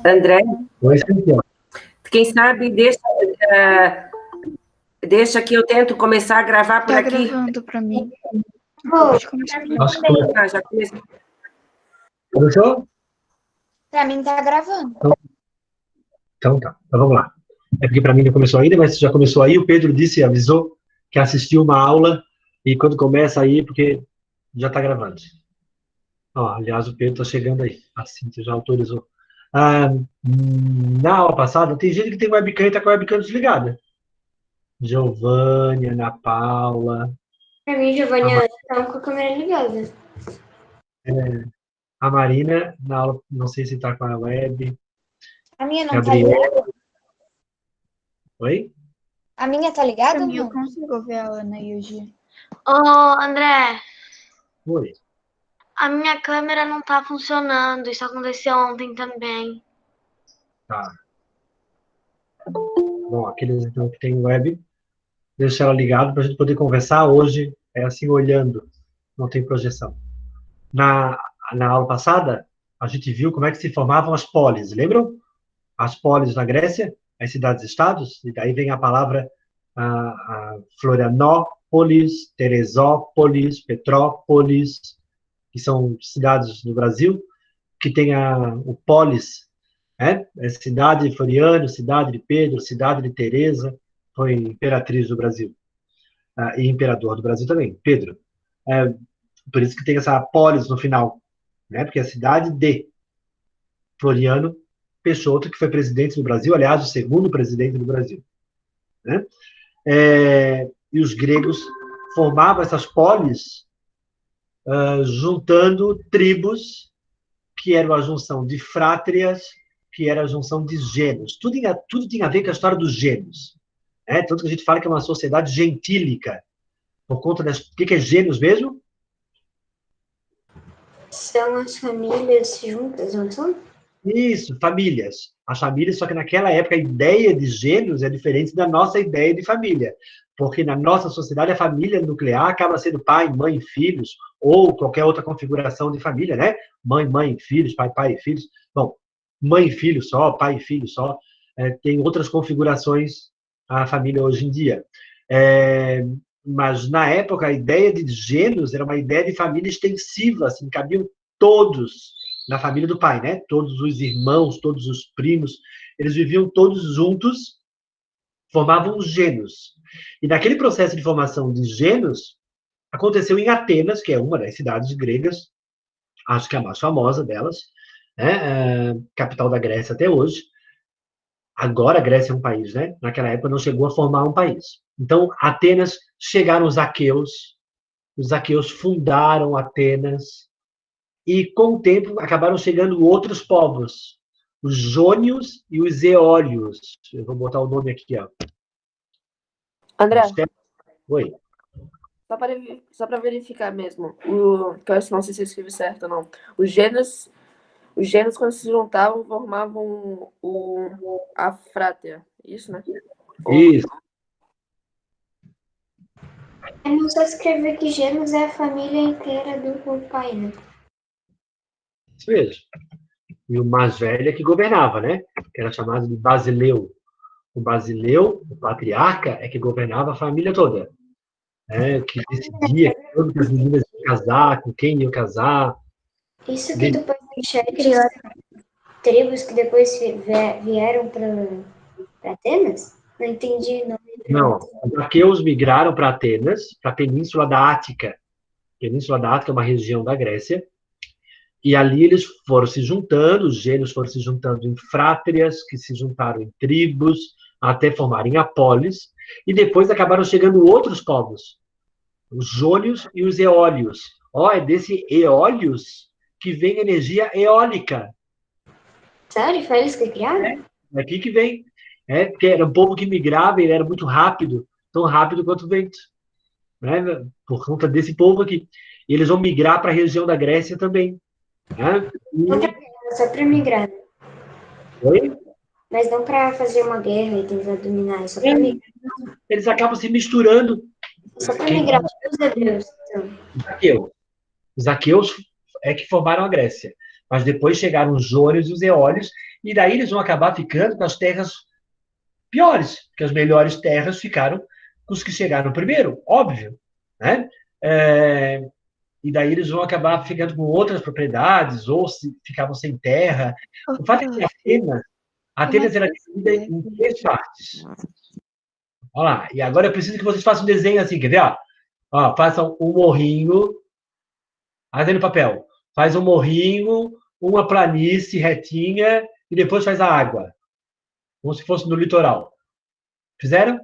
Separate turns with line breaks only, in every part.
André,
Oi, Cíntia.
quem sabe deixa que eu tento começar a gravar por
Tá
aqui.
gravando pra mim.
Acho que
Já comecei.
começou?
Pra mim tá gravando.
Então tá, então vamos lá. É porque para mim não começou ainda, mas já começou aí. O Pedro disse, avisou que assistiu uma aula e quando começa aí, porque já está gravando. Ó, aliás, o Pedro está chegando aí. A Cíntia já autorizou. Ah, na aula passada, tem gente que tem webcam e está com a webcam desligada. Giovânia, Ana Paula,
Pra mim, Giovânia, tá com a câmera ligada.
a Marina, na aula, não sei se está com a web.
A minha não
Gabriel.
tá ligada?
Oi?
A minha tá ligada
Pra
ou
mim, eu
não?
consigo ver a Ana e o Gi.
Ô, André,
Oi.
a minha câmera não tá funcionando. Isso aconteceu ontem também.
Tá. Bom, aqueles então que tem web, deixa ela ligada para a gente poder conversar. Hoje é assim, olhando, não tem projeção. Na aula passada, a gente viu como é que se formavam as polis, lembram? As polis na Grécia, as cidades-estados, e daí vem a palavra Florianópolis, Teresópolis, Petrópolis, que são cidades no Brasil, que tem o polis, né? É cidade de Floriano, cidade de Pedro, cidade de Teresa, foi imperatriz do Brasil. E imperador do Brasil também, Pedro. Por isso que tem essa polis no final, né? Porque é a cidade de Floriano Peixoto, que foi presidente do Brasil, aliás, o segundo presidente do Brasil. Né? E os gregos formavam essas polis juntando tribos, que eram a junção de frátrias, que era a junção de gênios. Tudo tinha a ver com a história dos gênios. Tanto que a gente fala que é uma sociedade gentílica, por conta das... O que é gênios mesmo?
São as famílias juntas, não são?
Isso, famílias. As famílias, só que naquela época a ideia de gênios é diferente da nossa ideia de família. Porque na nossa sociedade a família nuclear acaba sendo pai, mãe, filhos, ou qualquer outra configuração de família, né? Mãe, mãe, filhos, pai, pai, filhos. Bom, mãe e filho só, pai e filho só. Tem outras configurações a família hoje em dia. Mas na época a ideia de gênios era uma ideia de família extensiva, assim, cabiam todos na família do pai, né? Todos os irmãos, todos os primos, eles viviam todos juntos, formavam os gênios. E naquele processo de formação de gênios, aconteceu em Atenas, que é uma das cidades gregas, acho que é a mais famosa delas, né? Capital da Grécia até hoje. Agora a Grécia é um país, né? Naquela época não chegou a formar um país. Então, Atenas, chegaram os aqueus fundaram Atenas, e, com o tempo, acabaram chegando outros povos, os jônios e os eólios. Eu vou botar o nome aqui, ó.
André,
Oi.
só para verificar mesmo, que eu não sei se eu escrevi certo ou não. Os gênios, quando se juntavam, formavam a frátea. Isso, né?
Isso.
É não só escrever que gêmeos é a família inteira do pai, né?
Isso mesmo. E o mais velho é que governava, né? Que era chamado de Basileu. O Basileu, o patriarca, é que governava a família toda. Que decidia quando as meninas iam casar, com quem iam casar.
Isso que tu põe em xeque, tribos que depois vieram para Atenas? Não entendi, não.
Não, os aqueus migraram para Atenas, para a Península da Ática. Península da Ática é uma região da Grécia. E ali eles foram se juntando, os gênios foram se juntando em frátrias, que se juntaram em tribos, até formarem a polis, e depois acabaram chegando outros povos, os jônios e os eólios. É desse eólios que vem energia eólica.
Sério? Foi eles que criaram?
É daqui que vem. Porque era um povo que migrava, ele era muito rápido, tão rápido quanto o vento. Né? Por conta desse povo aqui. E eles vão migrar para a região da Grécia também.
Só para migrar.
Oi?
Mas não para fazer uma guerra e tentar dominar, é só para migrar.
Eles acabam se misturando.
Só para migrar, tipo os hebreus. Então.
Os aqueus é que formaram a Grécia. Mas depois chegaram os jônios e os eólios, e daí eles vão acabar ficando com as terras piores, porque as melhores terras ficaram com os que chegaram primeiro, óbvio, né? E daí eles vão acabar ficando com outras propriedades, ou ficavam sem terra.
Ô,
O fato é que
prof,
Atenas era
como
dividida
é
em
que
3 partes. Olha lá, e agora eu preciso que vocês façam um desenho assim, quer ver? Ó, façam um morrinho, aí no papel, faz um morrinho, uma planície retinha, e depois faz a água, como se fosse no litoral. Fizeram?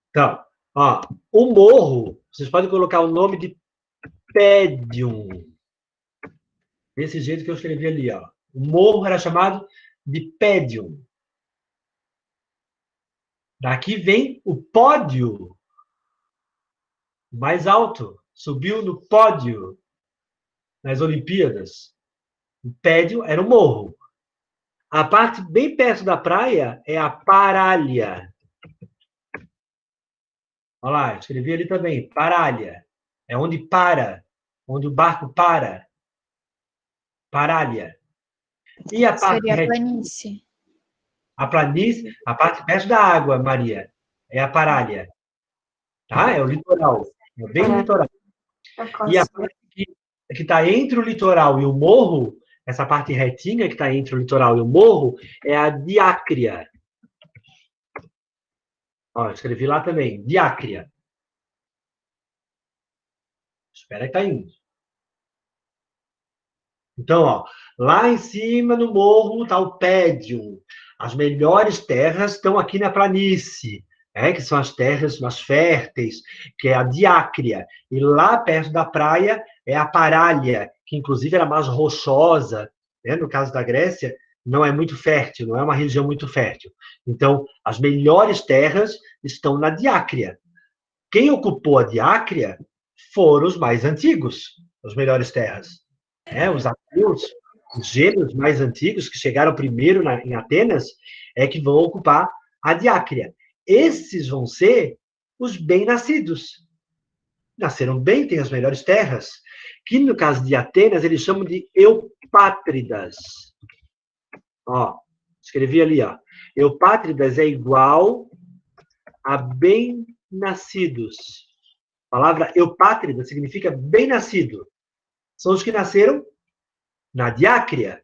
Então, ó, o morro, vocês podem colocar o nome de Pédium. Desse jeito que eu escrevi ali, ó. O morro era chamado de Pédium. Daqui vem o pódio, mais alto. Subiu no pódio nas Olimpíadas. O Pédio era o morro. A parte bem perto da praia é a Paralha. Olha lá, escrevi ali também, Paralha. É onde para, onde o barco para. Paralha. E a parte
seria a planície?
a planície, a parte perto da água, Maria, é a Paralha. Tá? É o litoral. É bem no litoral. E a parte que está entre o litoral e o morro, essa parte retinha que está entre o litoral e o morro, é a Diácria. Ó, escrevi lá também, Diácria. Espera que tá indo. Então, ó, lá em cima no morro está o Pédium. As melhores terras estão aqui na planície, que são as terras mais férteis, que é a Diácria. E lá perto da praia é a Paralha, que inclusive era mais rochosa, né? No caso da Grécia, não é muito fértil, não é uma região muito fértil. Então, as melhores terras estão na Diácria. Quem ocupou a Diácria foram os mais antigos, as melhores terras. Os ateus, os gênios mais antigos, que chegaram primeiro em Atenas, é que vão ocupar a Diácria. Esses vão ser os bem-nascidos. Nasceram bem, têm as melhores terras, que no caso de Atenas, eles chamam de eupátridas. Ó, escrevi ali, ó. Eupátridas é igual a bem-nascidos. A palavra eupátrida significa bem-nascido. São os que nasceram na Diácria.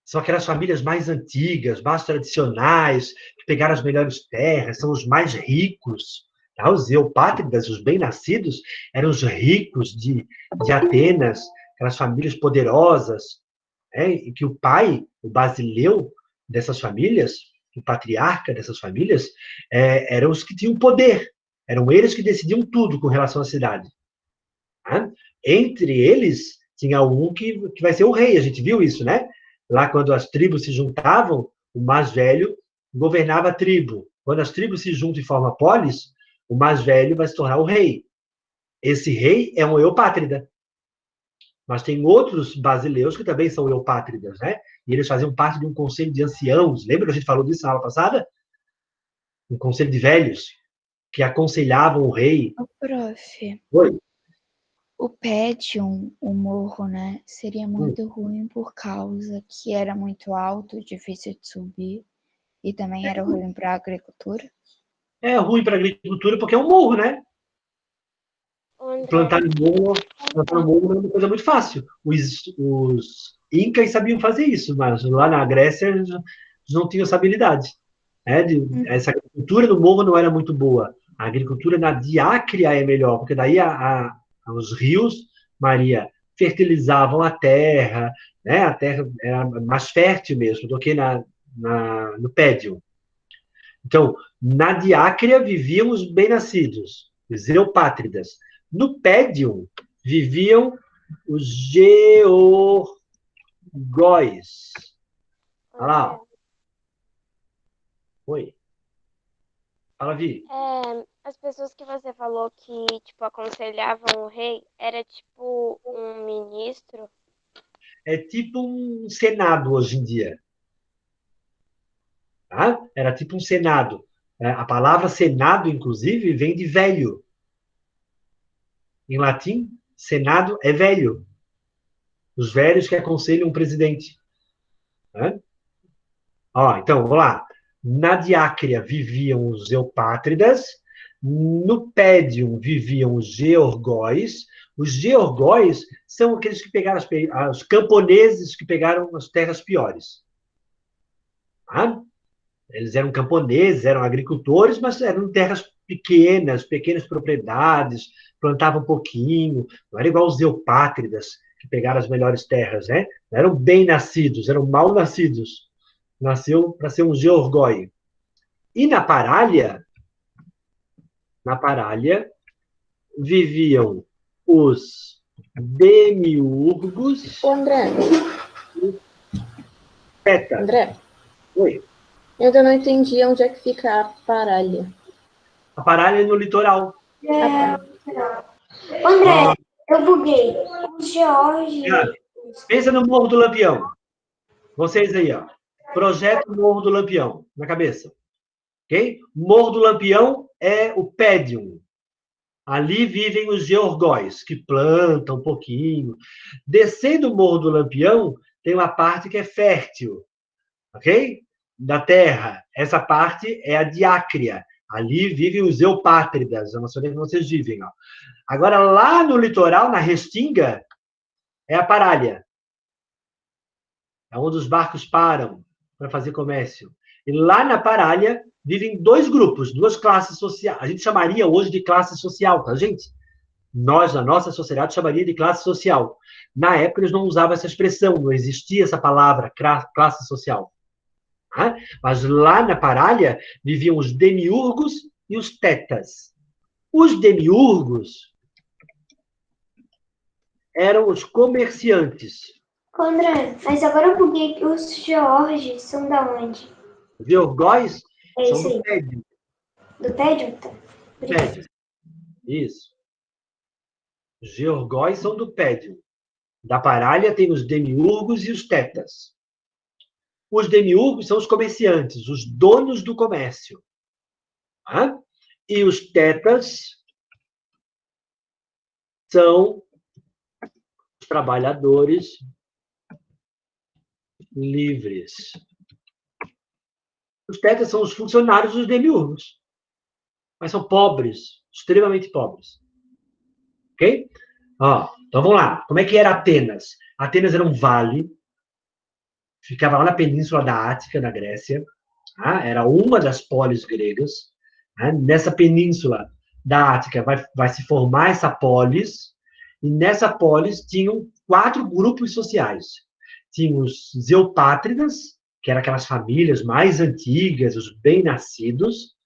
São aquelas famílias mais antigas, mais tradicionais, que pegaram as melhores terras, são os mais ricos. Tá? Os eupátridas, os bem-nascidos, eram os ricos de Atenas, aquelas famílias poderosas, e que o pai, o basileu dessas famílias, o patriarca dessas famílias, eram os que tinham poder. Eram eles que decidiam tudo com relação à cidade. Tá? Entre eles, tinha um que vai ser o rei, a gente viu isso, né? Lá, quando as tribos se juntavam, o mais velho governava a tribo. Quando as tribos se juntam e formam a polis, o mais velho vai se tornar o rei. Esse rei é um eupátrida. Mas tem outros basileus que também são eupátridas, né? E eles faziam parte de um conselho de anciãos. Lembra que a gente falou disso na aula passada? Um conselho de velhos que aconselhavam o rei.
Ô, prof,
Oi?
o Pédium, o morro, né, seria muito ruim por causa que era muito alto, difícil de subir, e também era ruim para a agricultura.
É ruim para a agricultura porque é um morro, né? Plantar no morro é uma coisa muito fácil. Os incas sabiam fazer isso, mas lá na Grécia eles não tinham essa habilidade. Essa agricultura no morro não era muito boa. A agricultura na Diácria é melhor, porque daí os rios, Maria, fertilizavam a terra, né? A terra era mais fértil mesmo do que no Pédio. Então, na Diácria viviam os bem-nascidos, os eupátridas. No Pédio viviam os georgóis. Olha lá. Ó. Oi. Fala, Vi.
As pessoas que você falou que, tipo, aconselhavam o rei, era tipo um ministro?
É tipo um senado hoje em dia. Tá? Era tipo um senado. A palavra senado, inclusive, vem de velho. Em latim, Senado é velho. Os velhos que aconselham o presidente. Né? Ó, então, vamos lá. Na Diácria viviam os eupátridas, no Pédium viviam os georgóis. Os georgóis são aqueles que pegaram os camponeses que pegaram as terras piores. Tá? Eles eram camponeses, eram agricultores, mas eram terras pequenas propriedades, plantavam um pouquinho. Não era igual os eupátridas, que pegaram as melhores terras, né? Não eram bem nascidos, eram mal nascidos. Nasceu para ser um georgói. E na Parália viviam os demiurgos.
Ô, André,
Teta.
André,
Oi.
eu ainda não entendi onde é que fica a Parália.
A Parália é no litoral.
André, eu buguei. Os George.
Pensa no Morro do Lampião. Vocês aí, ó. Projeto Morro do Lampião na cabeça. Ok? Morro do Lampião é o Pédium. Ali vivem os georgóis, que plantam um pouquinho. Descendo o Morro do Lampião, tem uma parte que é fértil. Ok? Da terra. Essa parte é a Diácria. Ali vivem os eupátridas. Eu não sei onde vocês vivem. Ó. Agora, lá no litoral, na Restinga, é a Parália. É onde os barcos param para fazer comércio. E lá na Parália vivem dois grupos, duas classes sociais. A gente chamaria hoje de classe social, tá, gente? Nós, na nossa sociedade, chamaria de classe social. Na época, eles não usavam essa expressão, não existia essa palavra, classe social. Tá? Mas lá na Parália viviam os demiurgos e os tetas. Os demiurgos eram os comerciantes.
André, mas agora eu buguei. Os George são da onde?
Os georgóis
É
são
isso
do
aí.
Pédium.
Do Pédium? Tá. Obrigada.
Pédium. Isso. Os georgóis são do Pédium. Da Parália tem os demiurgos e os tetas. Os demiurgos são os comerciantes, os donos do comércio. Tá? E os tetas são os trabalhadores livres. Os tetas são os funcionários dos demiurgos. Mas são pobres, extremamente pobres. Ok? Ó, então vamos lá. Como é que era Atenas? Atenas era um vale, ficava lá na península da Ática, na Grécia. Tá? Era uma das polis gregas. Tá? Nessa península da Ática vai se formar essa polis, e nessa polis tinham 4 grupos sociais. Tinha os eupátridas, que eram aquelas famílias mais antigas, os bem-nascidos.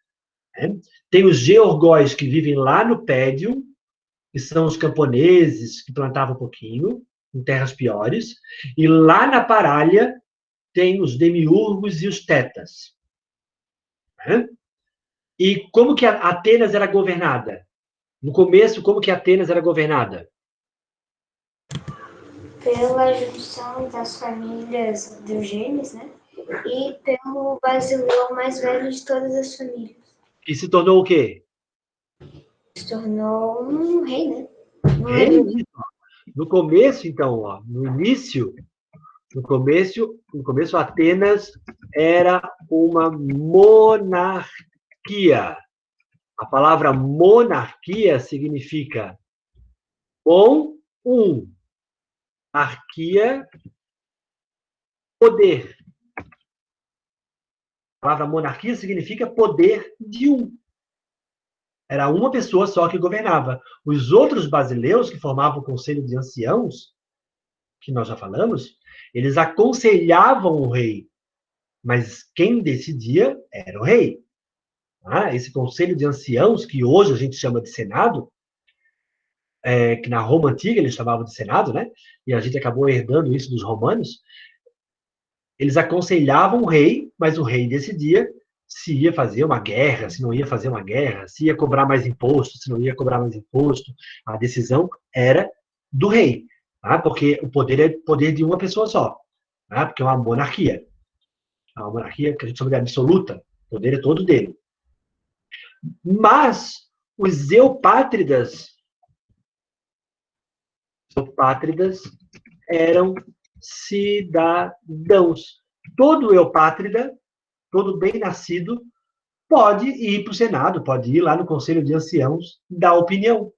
Né? Tem os georgóis, que vivem lá no Pédium, que são os camponeses que plantavam um pouquinho, em terras piores. E lá na Parália tem os demiurgos e os tetas. Né? E como que Atenas era governada? No começo, como que Atenas era governada?
Pela junção das famílias dos genes, né? E pelo basileu mais velho de todas as famílias.
E se tornou o quê?
Se tornou um rei, né?
Rei. No começo, então, ó, no começo, Atenas era uma monarquia. A palavra monarquia significa arquia, poder. A palavra monarquia significa poder de um. Era uma pessoa só que governava. Os outros basileus, que formavam o Conselho de Anciãos, que nós já falamos, eles aconselhavam o rei. Mas quem decidia era o rei. Esse Conselho de Anciãos, que hoje a gente chama de Senado, que na Roma Antiga eles chamavam de Senado, né? E a gente acabou herdando isso dos romanos. Eles aconselhavam o rei, mas o rei decidia se ia fazer uma guerra, se não ia fazer uma guerra, se ia cobrar mais imposto, se não ia cobrar mais imposto. A decisão era do rei, tá? Porque o poder é poder de uma pessoa só, tá? Porque é uma monarquia. É uma monarquia que a gente chama de absoluta, o poder é todo dele. Mas os eupátridas Eupátridas eram cidadãos. Todo eupátrida, todo bem-nascido, pode ir para o Senado, pode ir lá no Conselho de Anciãos dar opinião.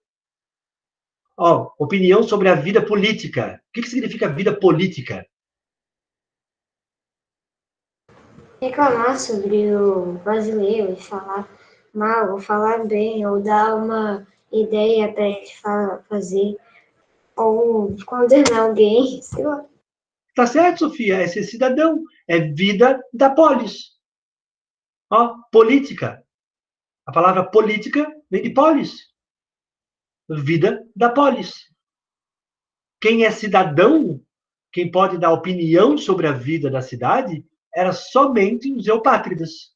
Opinião sobre a vida política. O que significa vida política?
Reclamar sobre o brasileiro, falar mal, ou falar bem, ou dar uma ideia para ele fazer, ou condenar alguém, sei lá.
Tá certo, Sofia? É ser cidadão. É vida da polis. Política. A palavra política vem de polis. Vida da polis. Quem é cidadão, quem pode dar opinião sobre a vida da cidade, era somente os eupátridas.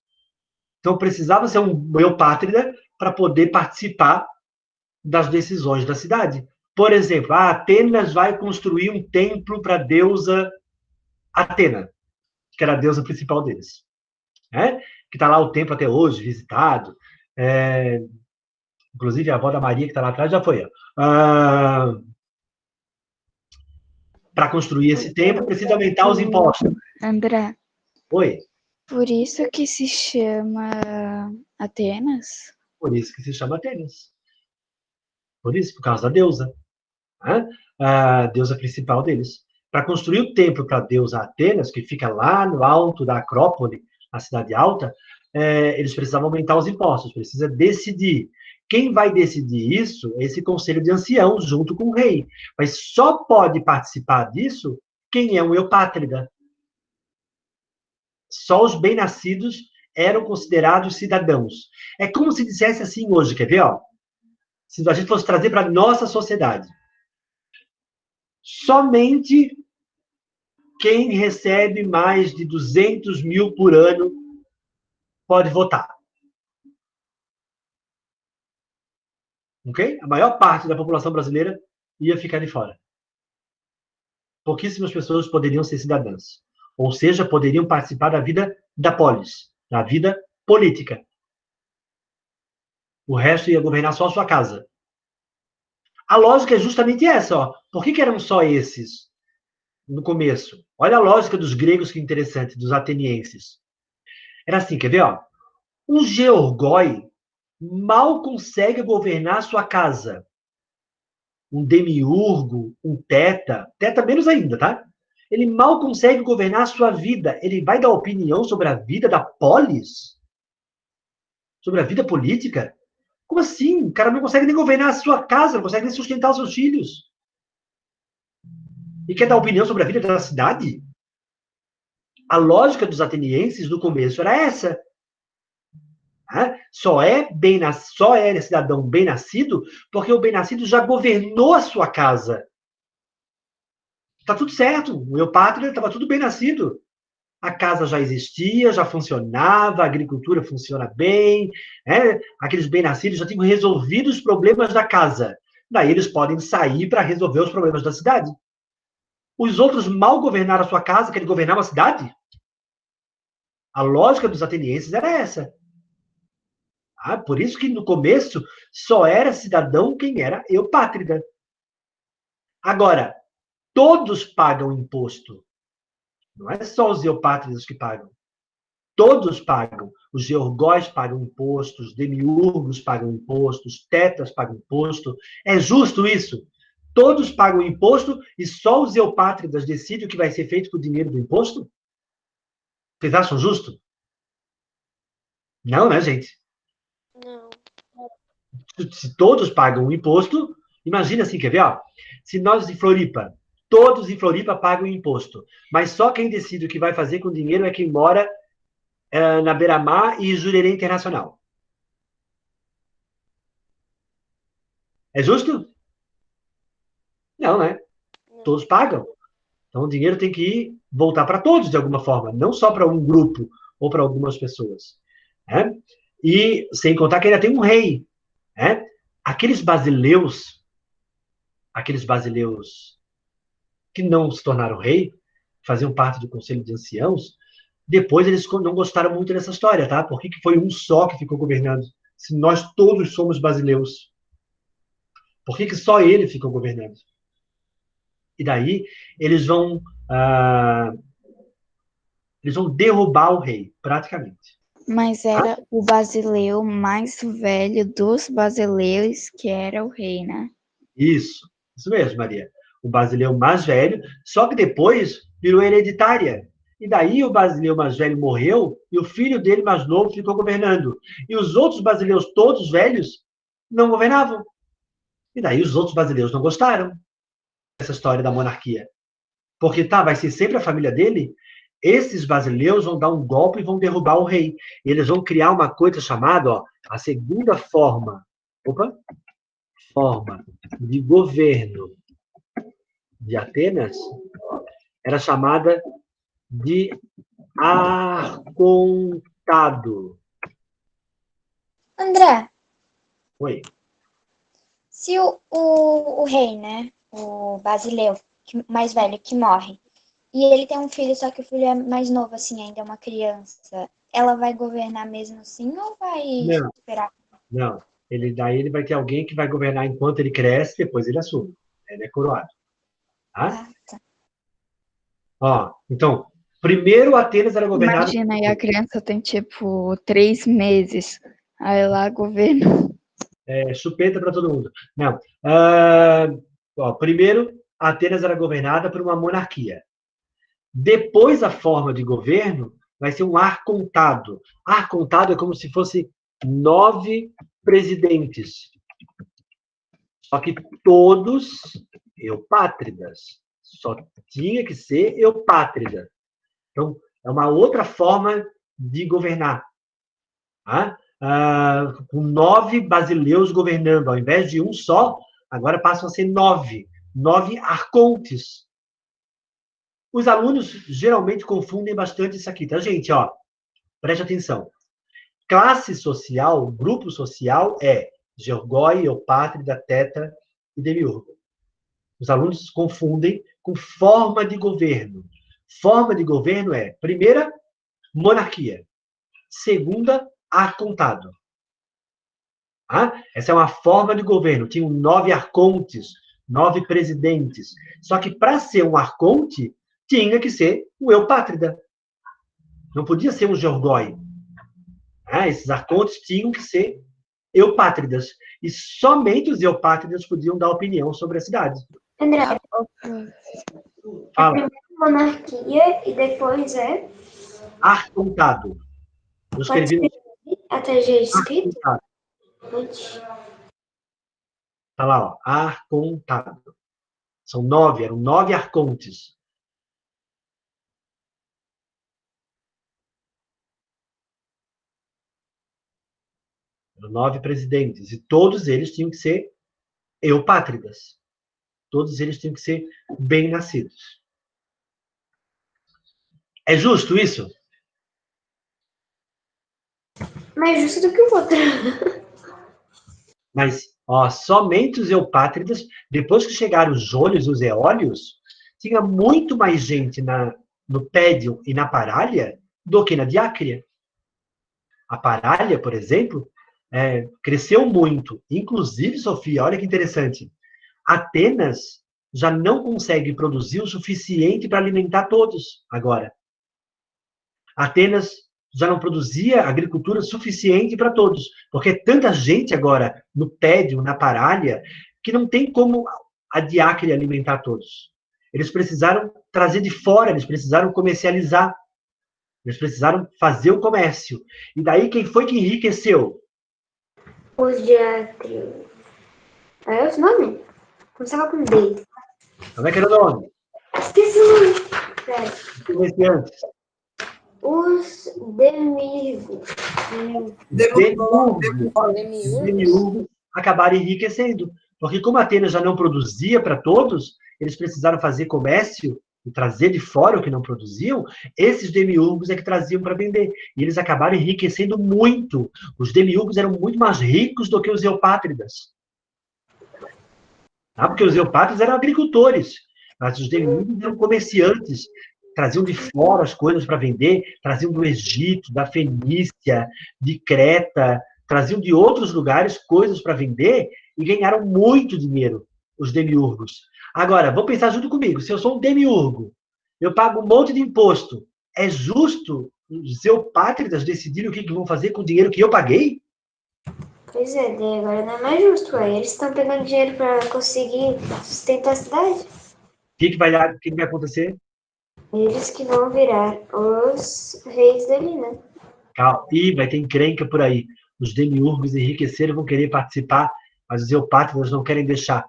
Então, precisava ser um eupátrida para poder participar das decisões da cidade. Por exemplo, Atenas vai construir um templo para a deusa Atena, que era a deusa principal deles. Que está lá o templo até hoje, visitado. Inclusive, a avó da Maria, que está lá atrás, já foi. Para construir esse templo, precisa aumentar os impostos.
André.
Oi.
Por isso que se chama Atenas?
Por isso que se chama Atenas. Por isso, por causa da deusa. A deusa principal deles. Para construir o templo para a deusa Atenas, que fica lá no alto da Acrópole, na cidade alta, eles precisavam aumentar os impostos, precisa decidir. Quem vai decidir isso é esse conselho de anciãos, junto com o rei. Mas só pode participar disso quem é um eupátrida. Só os bem-nascidos eram considerados cidadãos. É como se dissesse assim hoje, quer ver? Se a gente fosse trazer para a nossa sociedade. Somente quem recebe mais de 200 mil por ano pode votar. Ok? A maior parte da população brasileira ia ficar de fora. Pouquíssimas pessoas poderiam ser cidadãs. Ou seja, poderiam participar da vida da polis, da vida política. O resto ia governar só a sua casa. A lógica é justamente essa. Por que eram só esses no começo? Olha a lógica dos gregos, que interessante, dos atenienses. Era assim, quer ver? Um georgoi mal consegue governar a sua casa. Um demiurgo, um teta menos ainda, tá? Ele mal consegue governar a sua vida. Ele vai dar opinião sobre a vida da polis? Sobre a vida política? Como assim? O cara não consegue nem governar a sua casa, não consegue nem sustentar os seus filhos. E quer dar opinião sobre a vida da cidade? A lógica dos atenienses no começo era essa. Só é cidadão bem-nascido porque o bem-nascido já governou a sua casa. Está tudo certo. O eupátrida estava tudo bem-nascido. A casa já existia, já funcionava, a agricultura funciona bem, aqueles bem-nascidos já tinham resolvido os problemas da casa. Daí eles podem sair para resolver os problemas da cidade. Os outros mal governaram a sua casa, querem governar uma cidade? A lógica dos atenienses era essa. Por isso que no começo só era cidadão quem era eupátrida. Agora, todos pagam imposto. Não é só os eupátridas que pagam. Todos pagam. Os georgóis pagam imposto, os demiurgos pagam imposto, os tetas pagam imposto. É justo isso? Todos pagam imposto e só os eupátridas decidem o que vai ser feito com o dinheiro do imposto? Vocês acham justo? Não, né, gente?
Não.
Se todos pagam o imposto, imagina assim, quer ver? Se nós em Floripa, todos em Floripa pagam imposto, mas só quem decide o que vai fazer com o dinheiro é quem mora na Beira-Mar e Jurerê Internacional. É justo? Não, né? Todos pagam. Então o dinheiro tem que voltar para todos de alguma forma, não só para um grupo ou para algumas pessoas. E sem contar que ainda tem um rei. Aqueles basileus que não se tornaram rei, faziam parte do conselho de anciãos, depois eles não gostaram muito dessa história, tá? Por que foi um só que ficou governando? Se nós todos somos basileus. Por que só ele ficou governando? E daí eles vão derrubar o rei, praticamente.
Mas era o basileu mais velho dos basileus que era o rei, né?
Isso mesmo, Maria. O Basileu mais velho, só que depois virou hereditária. E daí o Basileu mais velho morreu e o filho dele mais novo ficou governando. E os outros basileus, todos velhos, não governavam. E daí os outros basileus não gostaram dessa história da monarquia. Porque vai ser sempre a família dele. Esses basileus vão dar um golpe e vão derrubar o rei. Eles vão criar uma coisa chamada, a segunda forma de governo de Atenas era chamada de arcontado.
André,
Oi.
se o rei, né, o basileu, mais velho, que morre, e ele tem um filho, só que o filho é mais novo, assim, ainda é uma criança, ela vai governar mesmo assim ou vai esperar?
Não. Daí ele vai ter alguém que vai governar enquanto ele cresce, depois ele assume. Ele é coroado. Tá? Então, primeiro Atenas era governada...
Imagina, aí a criança tem, 3 meses. Aí lá governa.
Chupeta para todo mundo. Não. Primeiro, Atenas era governada por uma monarquia. Depois, a forma de governo vai ser um arcontado. Arcontado é como se fosse 9 presidentes. Só que todos eupátridas. Só tinha que ser eupátrida. Então, é uma outra forma de governar. Com 9 basileus governando. Ao invés de um só, agora passam a ser 9. 9 arcontes. Os alunos geralmente confundem bastante isso aqui, tá, gente? Preste atenção. Classe social, grupo social é Georgoi, Eupátrida, Tetra e Demiurgo. Os alunos confundem com forma de governo. Forma de governo é, primeira, monarquia. Segunda, arcontado. Essa é uma forma de governo. Tinham 9 arcontes, 9 presidentes. Só que para ser um arconte, tinha que ser um eupátrida. Não podia ser um Georgoi. Esses arcontes tinham que ser eupátridas. E somente os eupátridas podiam dar opinião sobre a cidade.
André,
Fala.
primeiro monarquia e depois é...
Arcontado. Eu escrevi...
Até já escrito?
Arcontado. Tá lá, arcontado. São 9, eram 9 arcontes. Eram 9 presidentes. E todos eles tinham que ser eupátridas. Todos eles tinham que ser bem-nascidos. É justo isso?
Mais justo do que o outro.
Mas, somente os eupátridas, depois que chegaram os jônios e os eólios, tinha muito mais gente no Pédio e na Parállia do que na Diácria. A Parállia, por exemplo, cresceu muito. Inclusive, Sofia, olha que interessante. Atenas já não consegue produzir o suficiente para alimentar todos agora. Atenas já não produzia agricultura suficiente para todos, porque é tanta gente agora no Pédio, na Parállia, que não tem como a Diácria alimentar todos. Eles precisaram trazer de fora, eles precisaram comercializar, eles precisaram fazer o comércio. E daí, quem foi que enriqueceu?
Os diátrios. É os nomes? Começava com D.
Como é que era o nome?
Esqueci o nome.
Comerciantes.
Os demiurgos.
Demiurgos acabaram enriquecendo. Porque como Atenas já não produzia para todos, eles precisaram fazer comércio e trazer de fora o que não produziam, esses demiurgos é que traziam para vender. E eles acabaram enriquecendo muito. Os demiurgos eram muito mais ricos do que os eupátridas. Porque os eupátridas eram agricultores, mas os demiurgos eram comerciantes. Traziam de fora as coisas para vender, traziam do Egito, da Fenícia, de Creta, traziam de outros lugares coisas para vender e ganharam muito dinheiro, os demiurgos. Agora, vou pensar junto comigo. Se eu sou um demiurgo, eu pago um monte de imposto. É justo os eupátridas decidirem o que vão fazer com o dinheiro que eu paguei?
Pois é, daí agora não é mais justo, ué. Eles estão pegando dinheiro para conseguir sustentar a cidade.
O que vai acontecer?
Eles que vão virar os reis dali, né?
Calma. Ih, vai ter encrenca por aí. Os demiurgos enriqueceram vão querer participar, mas os eupátridas não querem deixar.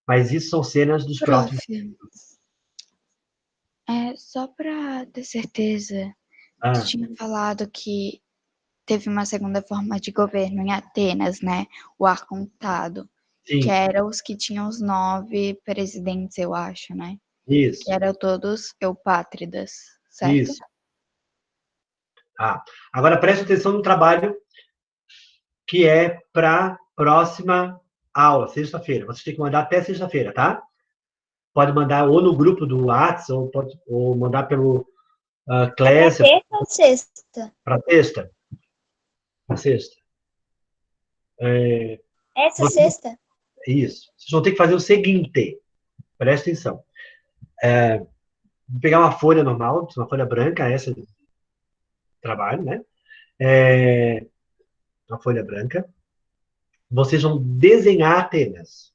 Mas isso são cenas dos próximos.
Só para ter certeza,
Ah,
tu tinha falado que teve uma segunda forma de governo em Atenas, né? O arcontado, que
sim,
eram os que tinham os 9 presidentes, eu acho, né?
isso,
Que eram todos eupátridas, certo?
isso. Ah, agora preste atenção no trabalho que é para próxima aula, sexta-feira. Vocês têm que mandar até sexta-feira, tá? Pode mandar ou no grupo do WhatsApp, ou mandar pelo Class
Sexta ou sexta?
para sexta. Para sexta.
Essa sexta?
Isso. Vocês vão ter que fazer o seguinte, presta atenção. Vou pegar uma folha normal, uma folha branca, essa de trabalho, né? Uma folha branca. Vocês vão desenhar Atenas.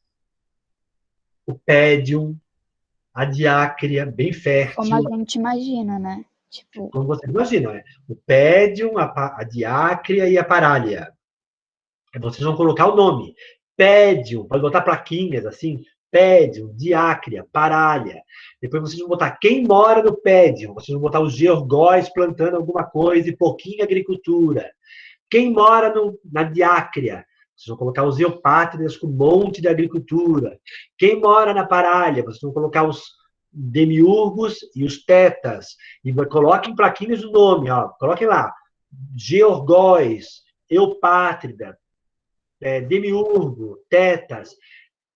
O Pédium, a Diácria, bem
Como a
fértil,
gente imagina, né? Tipo,
como vocês imaginam, né? O Pédium, a Diácria e a Parália. Vocês vão colocar o nome. Pédium, pode botar plaquinhas assim, Pédium, Diácria, Parália. Depois vocês vão botar quem mora no Pédium. Vocês vão botar os georgóis plantando alguma coisa e pouquinho agricultura. Quem mora na Diácria? Vocês vão colocar os eupátridas com um monte de agricultura. Quem mora na Parália? Vocês vão colocar os demiurgos e os tetas. E coloquem plaquinhas do nome, ó. Coloquem lá. Georgóis, eupátrida, demiurgo, tetas.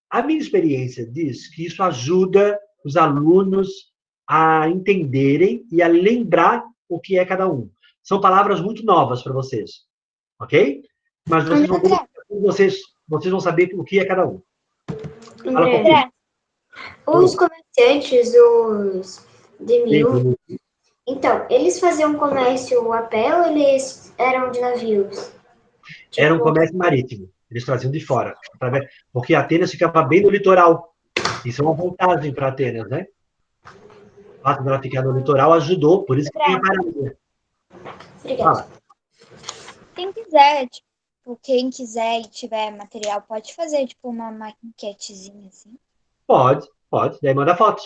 A minha experiência diz que isso ajuda os alunos a entenderem e a lembrar o que é cada um. São palavras muito novas para vocês, ok? Mas vocês vão saber o que é cada um. Fala um pouquinho.
André, os comerciantes, os demiurgos, então, eles faziam comércio a pé ou eles eram de navios?
Era um comércio marítimo. Eles traziam de fora. Porque Atenas ficava bem no litoral. Isso é uma vantagem para Atenas, né? O fato dela ficar no litoral ajudou, por isso que tem a Parália.
Obrigada.
Quem quiser e tiver material, pode fazer, tipo, uma maquetezinha assim.
Pode. Daí manda foto.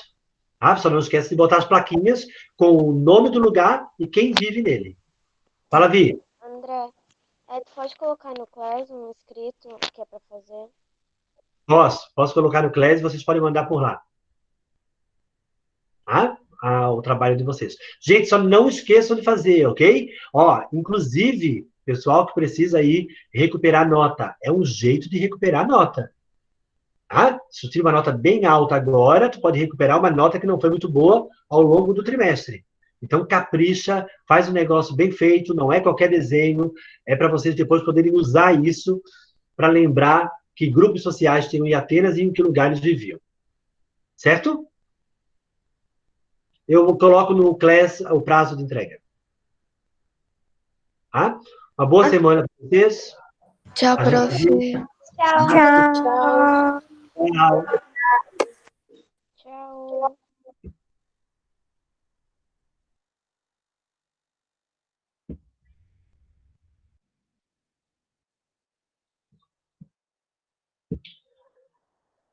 Só não esquece de botar as plaquinhas com o nome do lugar e quem vive nele. Fala, Vi.
André, tu pode colocar no Class um escrito que é pra fazer?
Posso colocar no Class e vocês podem mandar por lá. Tá? O trabalho de vocês. Gente, só não esqueçam de fazer, ok? Inclusive, pessoal que precisa aí recuperar nota. É um jeito de recuperar nota. Tá? Se tu tira uma nota bem alta agora, tu pode recuperar uma nota que não foi muito boa ao longo do trimestre. Então, capricha, faz um negócio bem feito, não é qualquer desenho, é para vocês depois poderem usar isso para lembrar que grupos sociais tinham em Atenas e em que lugares viviam. Certo? Eu coloco no Class o prazo de entrega. Tá? Uma boa semana para vocês.
tchau, prof.
Tchau.
Tchau.
Tchau.